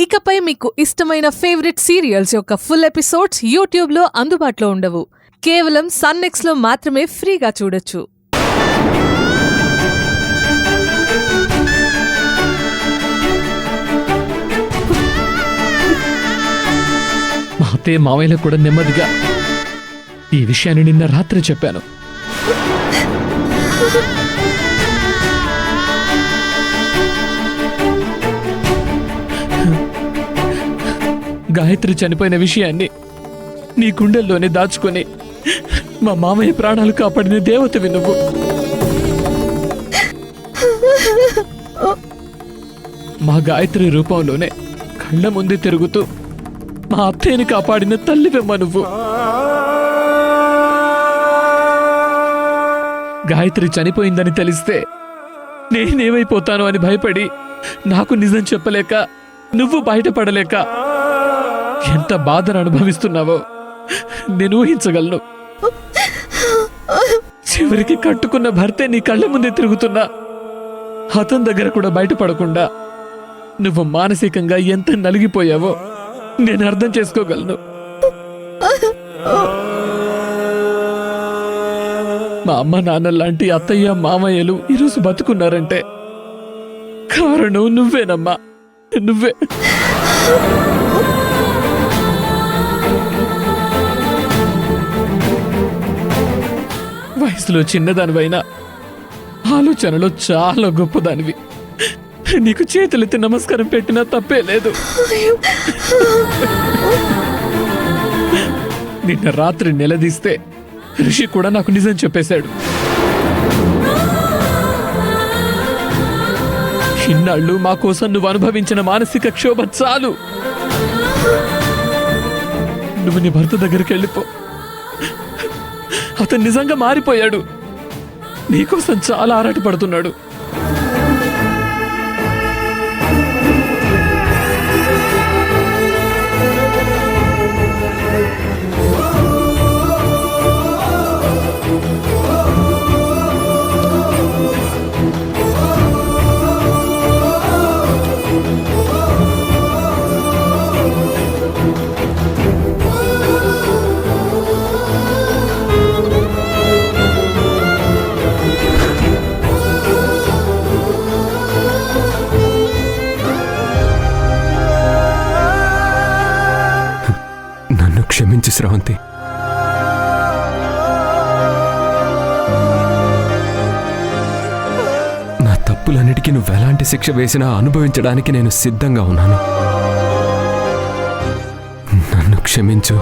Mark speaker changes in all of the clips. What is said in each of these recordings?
Speaker 1: ఇకపై మీకు ఇష్టమైన ఫేవరెట్ సీరియల్స్ యొక్క ఫుల్ ఎపిసోడ్స్ యూట్యూబ్లో అందుబాటులో ఉండవు. కేవలం సన్నెక్స్లో మాత్రమే ఫ్రీగా చూడొచ్చు.
Speaker 2: మా అత్తయ్య మావయ్యలకు కూడా నెమ్మదిగా ఈ విషయాన్ని నిన్న రాత్రి చెప్పాను. గాయత్రి చనిపోయిన విషయాన్ని నీ గుండెల్లోనే దాచుకొని మా మామయ్య ప్రాణాలు కాపాడిన దేవతవి నువ్వు. మా గాయత్రి రూపంలోనే కళ్ళ ముందే తిరుగుతూ మా అత్తయ్యని కాపాడిన తల్లివెమ్మ నువ్వు. గాయత్రి చనిపోయిందని తెలిస్తే నేనేమైపోతాను అని భయపడి నాకు నిజం చెప్పలేక నువ్వు బయటపడలేక ఎంత బాధను అనుభవిస్తున్నావో నేను ఊహించగలను. చివరికి కట్టుకున్న భర్తే నీ కళ్ళ ముందే తిరుగుతున్నా అతని దగ్గర కూడా బయటపడకుండా నువ్వు మానసికంగా ఎంత నలిగిపోయావో నేను అర్థం చేసుకోగలను. మా అమ్మ నాన్న లాంటి అత్తయ్య మామయ్యలు ఈరోజు బతుకున్నారంటే కారణం నువ్వేనమ్మా, నువ్వే. వయసులో చిన్నదానివైనా ఆలోచనలో చాలా గొప్పదానివి. నీకు చేతులెత్తి నమస్కారం పెట్టినా తప్పే లేదు. నిన్న రాత్రి నిలదీస్తే ఋషి కూడా నాకు నిజం చెప్పేశాడు. ఇన్నాళ్ళు మా కోసం నువ్వు అనుభవించిన మానసిక క్షోభ చాలు. నువ్వు నీ భర్త దగ్గరికి వెళ్ళిపో. అతను నిజంగా మారిపోయాడు. నీకోసం చాలా ఆరాటపడుతున్నాడు.
Speaker 3: క్షమించి స్రవంతి. నా తప్పులన్నిటికీ నువ్వెలాంటి శిక్ష వేసినా అనుభవించడానికి నేను సిద్ధంగా ఉన్నాను. నన్ను క్షమించు.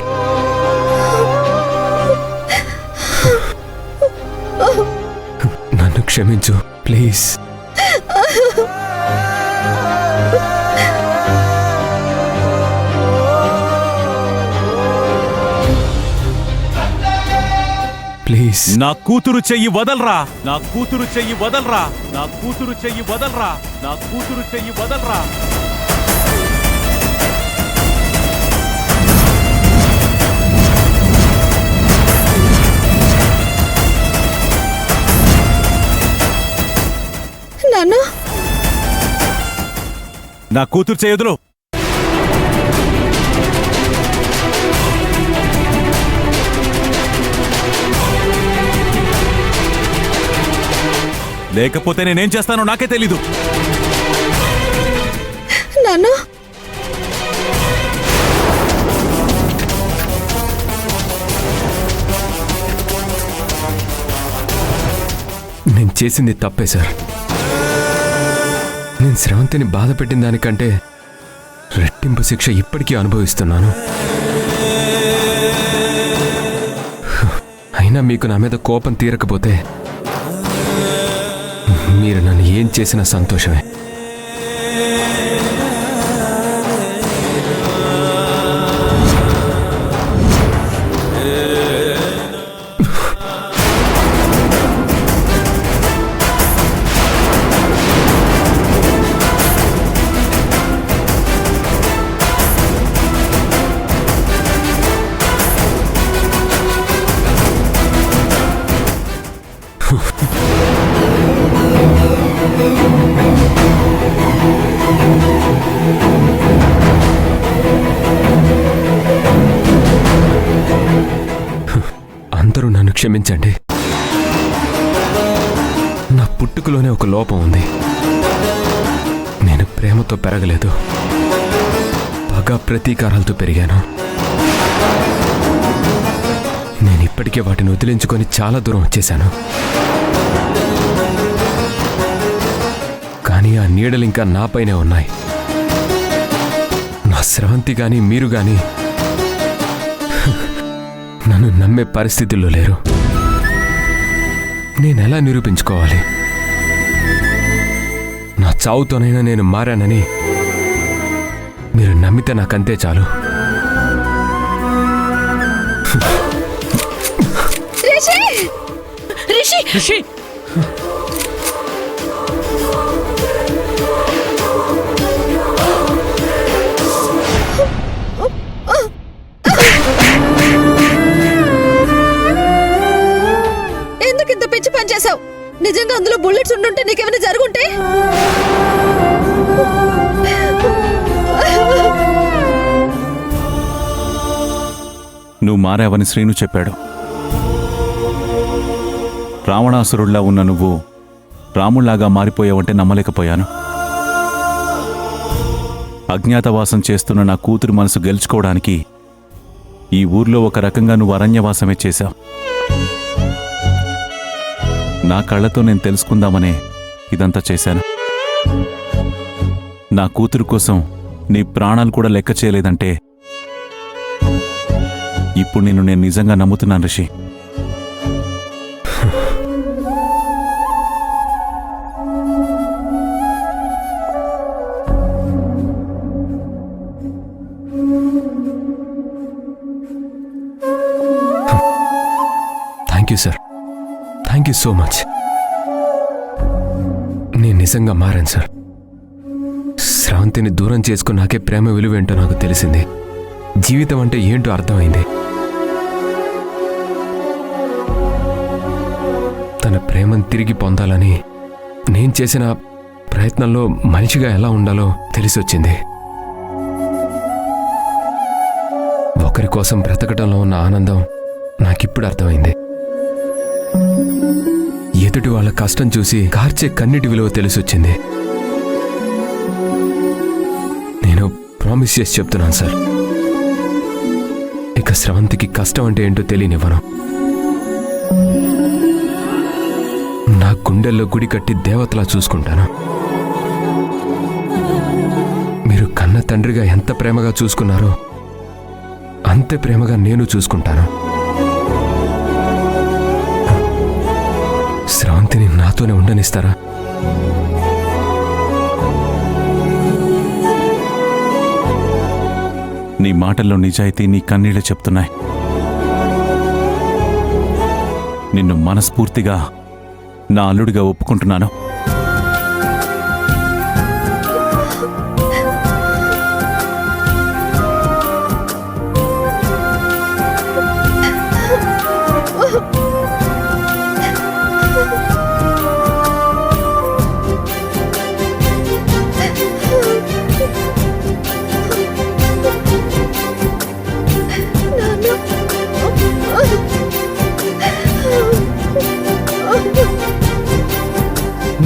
Speaker 3: నన్ను క్షమించు ప్లీజ్. ప్లీజ్.
Speaker 4: నా కూతురు చెయ్యి వదలరా, నా కూతురు చెయ్యి వదలరా, నా కూతురు చెయ్యి వదలరా, నా కూతురు చెయ్యి వదలరా.
Speaker 5: నాన్న,
Speaker 4: నా కూతురు చెయ్యి వదలు. లేకపోతే నేనేం చేస్తానో నాకే తెలీదు.
Speaker 5: నాన్న,
Speaker 3: నేను చేసింది తప్పే సార్. నేను స్రవంతిని బాధ పెట్టిన దానికంటే రెట్టింపు శిక్ష ఇప్పటికీ అనుభవిస్తున్నాను. అయినా మీకు నా మీద కోపం తీరకపోతే మీరు నన్ను ఏం చేసినా సంతోషమే. క్షమించండి. నా పుట్టుకలోనే ఒక లోపం ఉంది. నేను ప్రేమతో పెరగలేదు, పగ ప్రతీకారాలతో పెరిగాను. నేను ఇప్పటికే వాటిని వదిలించుకొని చాలా దూరం వచ్చేశాను. కానీ ఆ నీడలు ఇంకా నాపైనే ఉన్నాయి. నా స్రవంతి గాని మీరు గాని నన్ను నమ్మే పరిస్థితుల్లో లేరు. నేనెలా నిరూపించుకోవాలి? నా చావుతోనైనా నేను మారానని మీరు నమ్మితే నాకంతే చాలు.
Speaker 2: రిషి!
Speaker 5: ఎందుకు ఇంత పిచ్చి పని చేశావు? నిజంగా అందులో బుల్లెట్స్ ఉండుంటే నీకేమైనా జరుగుంటే?
Speaker 4: నువ్వు మారావని శ్రీను చెప్పాడు. రావణాసురుడిలా ఉన్న నువ్వు రాముళ్లాగా మారిపోయావంటే నమ్మలేకపోయాను. అజ్ఞాతవాసం చేస్తున్న నా కూతురి మనసు గెలుచుకోవడానికి ఈ ఊర్లో ఒక రకంగా నువ్వు అరణ్యవాసమే చేశావు. నా కళ్ళతో నేను తెలుసుకుందామనే ఇదంతా చేశాను. నా కూతురు కోసం నీ ప్రాణాలు కూడా లెక్క చేయలేదంటే ఇప్పుడు నేను నిజంగా నమ్ముతున్నాను Rishi.
Speaker 3: Thank you sir, thank you so much. నేను నిజంగా మారాను సార్. స్రవంతిని దూరం చేసుకున్నాకే ప్రేమ విలువేంటో నాకు తెలిసింది. జీవితం అంటే ఏంటో అర్థమైంది. తన ప్రేమను తిరిగి పొందాలని నేను చేసిన ప్రయత్నంలో మనిషిగా ఎలా ఉండాలో తెలిసొచ్చింది. ఒకరి కోసం బ్రతకడంలో ఉన్న ఆనందం నాకిప్పుడు అర్థమైంది. ఎదుటి వాళ్ళ కష్టం చూసి కార్చే కన్నీటి విలువ తెలిసొచ్చింది. నేను ప్రామిస్ చేసి చెప్తున్నాను సార్, ఇక స్రవంతికి కష్టం అంటే ఏంటో తెలియనివ్వను. నా గుండెల్లో గుడి కట్టి దేవతలా చూసుకుంటాను. మీరు కన్న తండ్రిగా ఎంత ప్రేమగా చూసుకున్నారో అంతే ప్రేమగా నేను చూసుకుంటాను. స్రవంతిని నాతోనే ఉండనిస్తారా?
Speaker 4: నీ మాటల్లో నిజాయితీ, నీ కన్నీళ్లు చెప్తున్నాయి. నిన్ను మనస్ఫూర్తిగా నా అల్లుడిగా ఒప్పుకుంటున్నాను.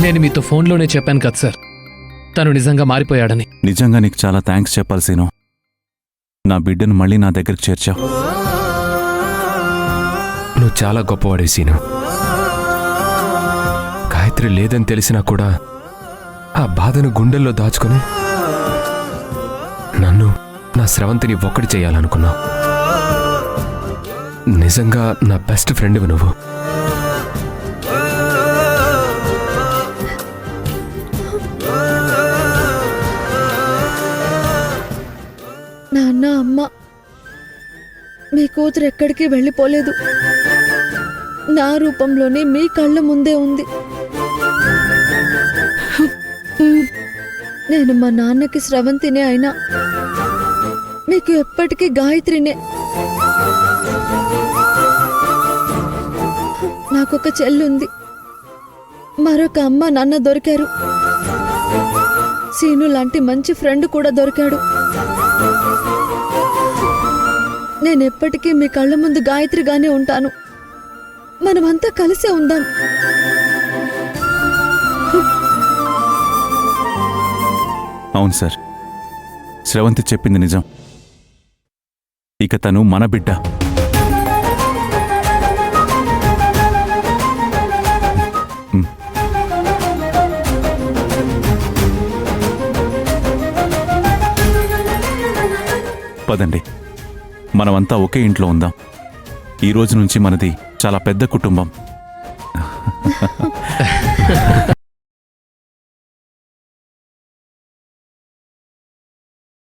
Speaker 2: నేను మీతో ఫోన్లోనే చెప్పాను కదా సార్, తను నిజంగా మారిపోయాడని.
Speaker 4: నిజంగా నీకు చాలా థ్యాంక్స్ చెప్పాలి సీను. నా బిడ్డను మళ్ళీ నా దగ్గరికి చేర్చావు.
Speaker 3: నువ్వు చాలా గొప్పవాడే సీను. గాయత్రి లేదని తెలిసినా కూడా ఆ బాధను గుండెల్లో దాచుకొని నన్ను, నా స్రవంతిని ఒక్కటి చేయాలనుకున్నావు. నిజంగా నా బెస్ట్ ఫ్రెండ్వి నువ్వు.
Speaker 5: నాన్న, అమ్మ, మీ కూతురు ఎక్కడికి వెళ్ళిపోలేదు. నా రూపంలోనే మీ కళ్ళ ముందే ఉంది. నేను మా నాన్నకి స్రవంతినే అయినా మీకు ఎప్పటికీ గాయత్రినే. నాకొక చెల్లుంది. మరొక అమ్మ నాన్న దొరికారు. సీను లాంటి మంచి ఫ్రెండ్ కూడా దొరికాడు. నేనెప్పటికీ మీ కళ్ళ ముందు గాయత్రిగానే ఉంటాను. మనమంతా కలిసే ఉందాం.
Speaker 4: అవును సార్, స్రవంతి చెప్పింది నిజం. ఇక తను మన బిడ్డ. పదండి, మనమంతా ఒకే ఇంట్లో ఉందాం. ఈ రోజు నుంచి మనది చాలా పెద్ద కుటుంబం.